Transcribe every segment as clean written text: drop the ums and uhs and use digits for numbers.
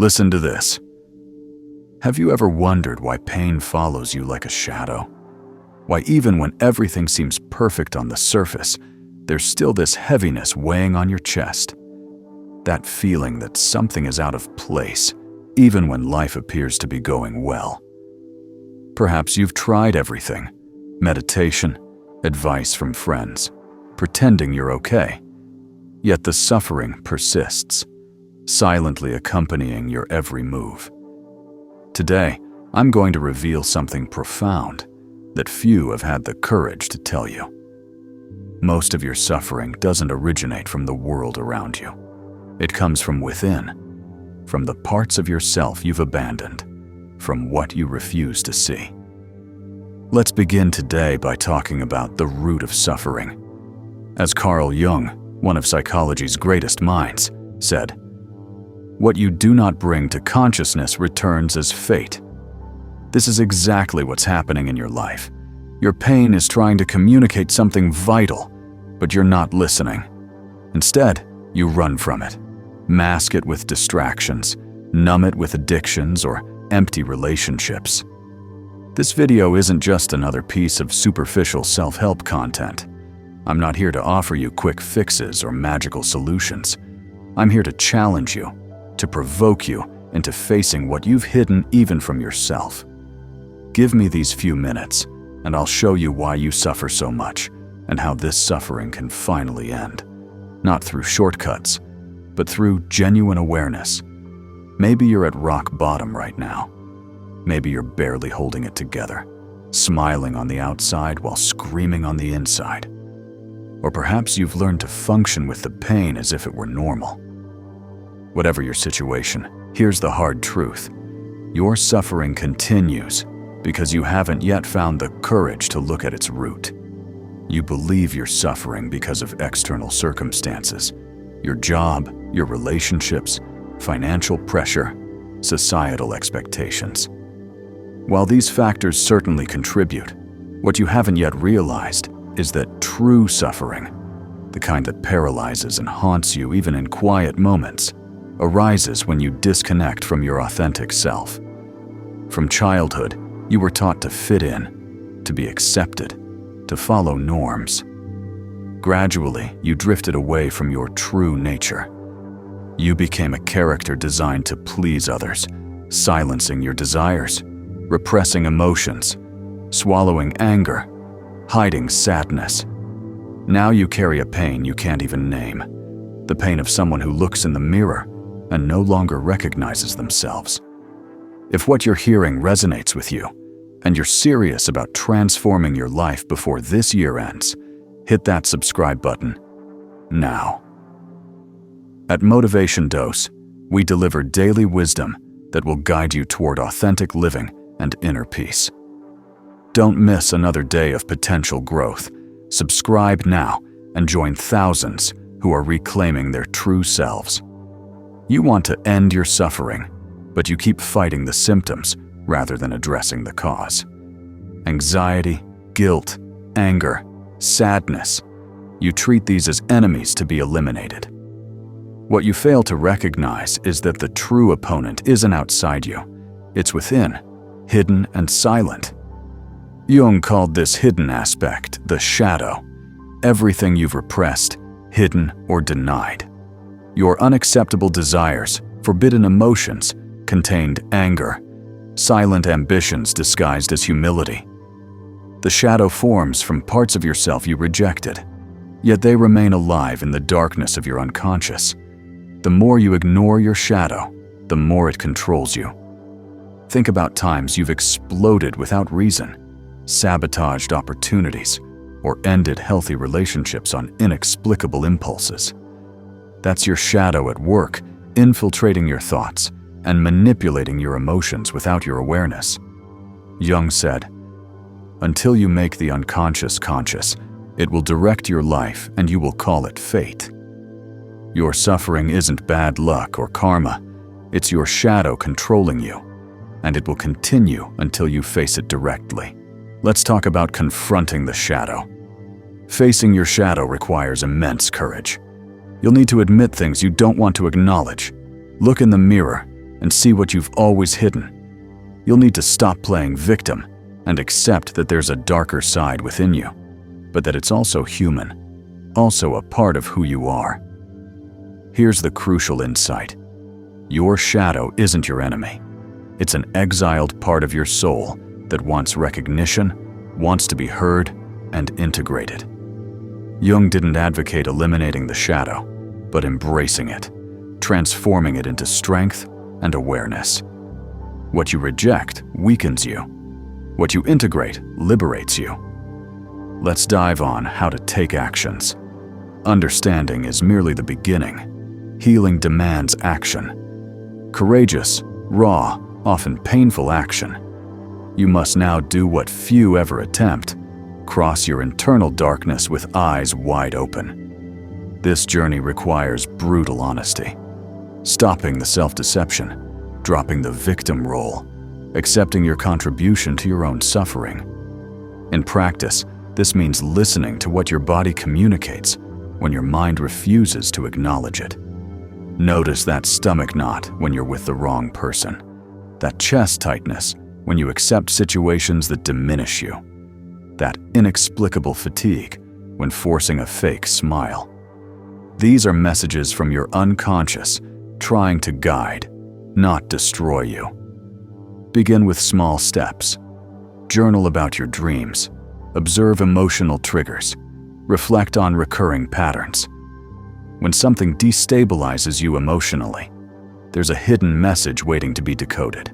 Listen to this. Have you ever wondered why pain follows you like a shadow? Why even when everything seems perfect on the surface, there's still this heaviness weighing on your chest? That feeling that something is out of place, even when life appears to be going well. Perhaps you've tried everything: meditation, advice from friends, pretending you're okay. Yet the suffering persists, silently accompanying your every move. Today, I'm going to reveal something profound that few have had the courage to tell you. Most of your suffering doesn't originate from the world around you. It comes from within, from the parts of yourself you've abandoned, from what you refuse to see. Let's begin today by talking about the root of suffering. As Carl Jung, one of psychology's greatest minds, said, "What you do not bring to consciousness returns as fate." This is exactly what's happening in your life. Your pain is trying to communicate something vital, but you're not listening. Instead, you run from it, mask it with distractions, numb it with addictions or empty relationships. This video isn't just another piece of superficial self-help content. I'm not here to offer you quick fixes or magical solutions. I'm here to challenge you, to provoke you into facing what you've hidden even from yourself. Give me these few minutes, and I'll show you why you suffer so much and how this suffering can finally end. Not through shortcuts, but through genuine awareness. Maybe you're at rock bottom right now. Maybe you're barely holding it together, smiling on the outside while screaming on the inside. Or perhaps you've learned to function with the pain as if it were normal. Whatever your situation, here's the hard truth. Your suffering continues because you haven't yet found the courage to look at its root. You believe you're suffering because of external circumstances, your job, your relationships, financial pressure, societal expectations. While these factors certainly contribute, what you haven't yet realized is that true suffering, the kind that paralyzes and haunts you even in quiet moments, arises when you disconnect from your authentic self. From childhood, you were taught to fit in, to be accepted, to follow norms. Gradually, you drifted away from your true nature. You became a character designed to please others, silencing your desires, repressing emotions, swallowing anger, hiding sadness. Now you carry a pain you can't even name, the pain of someone who looks in the mirror and no longer recognizes themselves. If what you're hearing resonates with you, and you're serious about transforming your life before this year ends, hit that subscribe button now. At Motivation Dose, we deliver daily wisdom that will guide you toward authentic living and inner peace. Don't miss another day of potential growth. Subscribe now and join thousands who are reclaiming their true selves. You want to end your suffering, but you keep fighting the symptoms rather than addressing the cause. Anxiety, guilt, anger, sadness. You treat these as enemies to be eliminated. What you fail to recognize is that the true opponent isn't outside you. It's within, hidden and silent. Jung called this hidden aspect the shadow. Everything you've repressed, hidden, or denied. Your unacceptable desires, forbidden emotions, contained anger, silent ambitions disguised as humility. The shadow forms from parts of yourself you rejected, yet they remain alive in the darkness of your unconscious. The more you ignore your shadow, the more it controls you. Think about times you've exploded without reason, sabotaged opportunities, or ended healthy relationships on inexplicable impulses. That's your shadow at work, infiltrating your thoughts and manipulating your emotions without your awareness. Jung said, "Until you make the unconscious conscious, it will direct your life and you will call it fate." Your suffering isn't bad luck or karma, it's your shadow controlling you, and it will continue until you face it directly. Let's talk about confronting the shadow. Facing your shadow requires immense courage. You'll need to admit things you don't want to acknowledge. Look in the mirror, and see what you've always hidden. You'll need to stop playing victim and accept that there's a darker side within you, but that it's also human, also a part of who you are. Here's the crucial insight. Your shadow isn't your enemy. It's an exiled part of your soul that wants recognition, wants to be heard, and integrated. Jung didn't advocate eliminating the shadow, but embracing it, transforming it into strength and awareness. What you reject weakens you. What you integrate liberates you. Let's dive on how to take actions. Understanding is merely the beginning. Healing demands action. Courageous, raw, often painful action. You must now do what few ever attempt. Cross your internal darkness with eyes wide open. This journey requires brutal honesty. Stopping the self-deception, dropping the victim role, accepting your contribution to your own suffering. In practice, this means listening to what your body communicates when your mind refuses to acknowledge it. Notice that stomach knot when you're with the wrong person, that chest tightness when you accept situations that diminish you, that inexplicable fatigue when forcing a fake smile. These are messages from your unconscious trying to guide, not destroy you. Begin with small steps. Journal about your dreams. Observe emotional triggers. Reflect on recurring patterns. When something destabilizes you emotionally, there's a hidden message waiting to be decoded.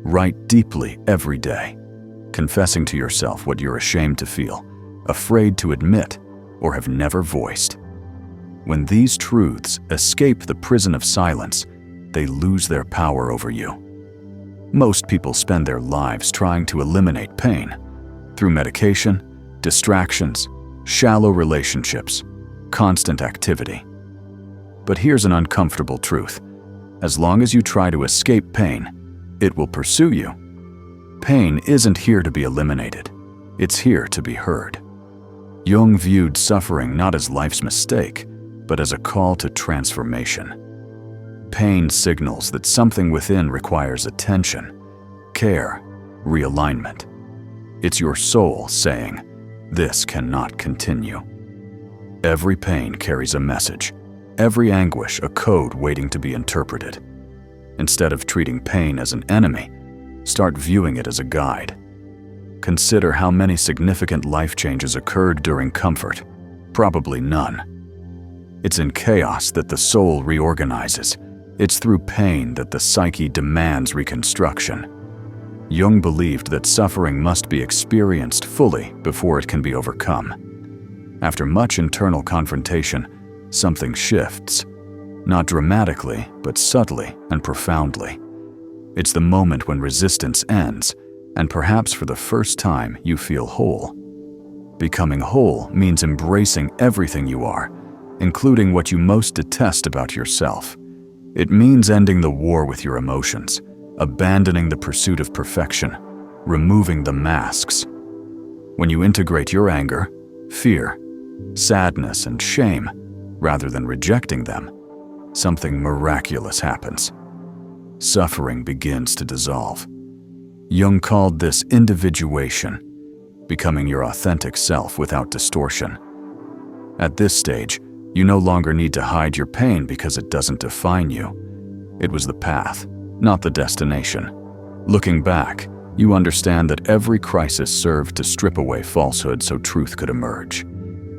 Write deeply every day, confessing to yourself what you're ashamed to feel, afraid to admit, or have never voiced. When these truths escape the prison of silence, they lose their power over you. Most people spend their lives trying to eliminate pain through medication, distractions, shallow relationships, constant activity. But here's an uncomfortable truth. As long as you try to escape pain, it will pursue you. Pain isn't here to be eliminated. It's here to be heard. Jung viewed suffering not as life's mistake, but as a call to transformation. Pain signals that something within requires attention, care, realignment. It's your soul saying, "This cannot continue." Every pain carries a message, every anguish a code waiting to be interpreted. Instead of treating pain as an enemy, start viewing it as a guide. Consider how many significant life changes occurred during comfort. Probably none. It's in chaos that the soul reorganizes. It's through pain that the psyche demands reconstruction. Jung believed that suffering must be experienced fully before it can be overcome. After much internal confrontation, something shifts. Not dramatically, but subtly and profoundly. It's the moment when resistance ends, and perhaps for the first time you feel whole. Becoming whole means embracing everything you are, including what you most detest about yourself. It means ending the war with your emotions, abandoning the pursuit of perfection, removing the masks. When you integrate your anger, fear, sadness, and shame, rather than rejecting them, something miraculous happens. Suffering begins to dissolve. Jung called this individuation, becoming your authentic self without distortion. At this stage, you no longer need to hide your pain because it doesn't define you. It was the path, not the destination. Looking back, you understand that every crisis served to strip away falsehood so truth could emerge.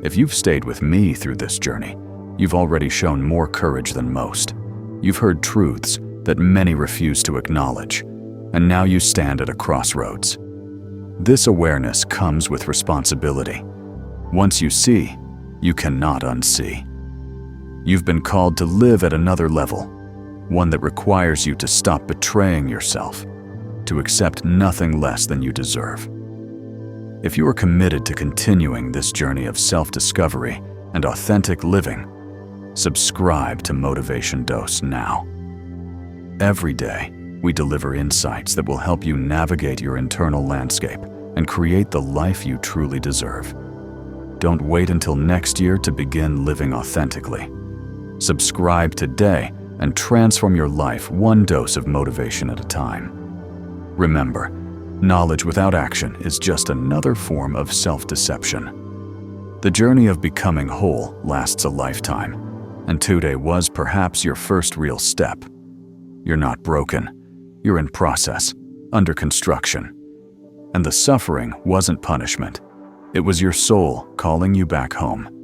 If you've stayed with me through this journey, you've already shown more courage than most. You've heard truths that many refuse to acknowledge, and now you stand at a crossroads. This awareness comes with responsibility. Once you see, you cannot unsee. You've been called to live at another level, one that requires you to stop betraying yourself, to accept nothing less than you deserve. If you are committed to continuing this journey of self-discovery and authentic living, subscribe to Motivation Dose now. Every day, we deliver insights that will help you navigate your internal landscape and create the life you truly deserve. Don't wait until next year to begin living authentically. Subscribe today and transform your life one dose of motivation at a time. Remember, knowledge without action is just another form of self-deception. The journey of becoming whole lasts a lifetime, and today was perhaps your first real step. You're not broken. You're in process, under construction. And the suffering wasn't punishment. It was your soul calling you back home.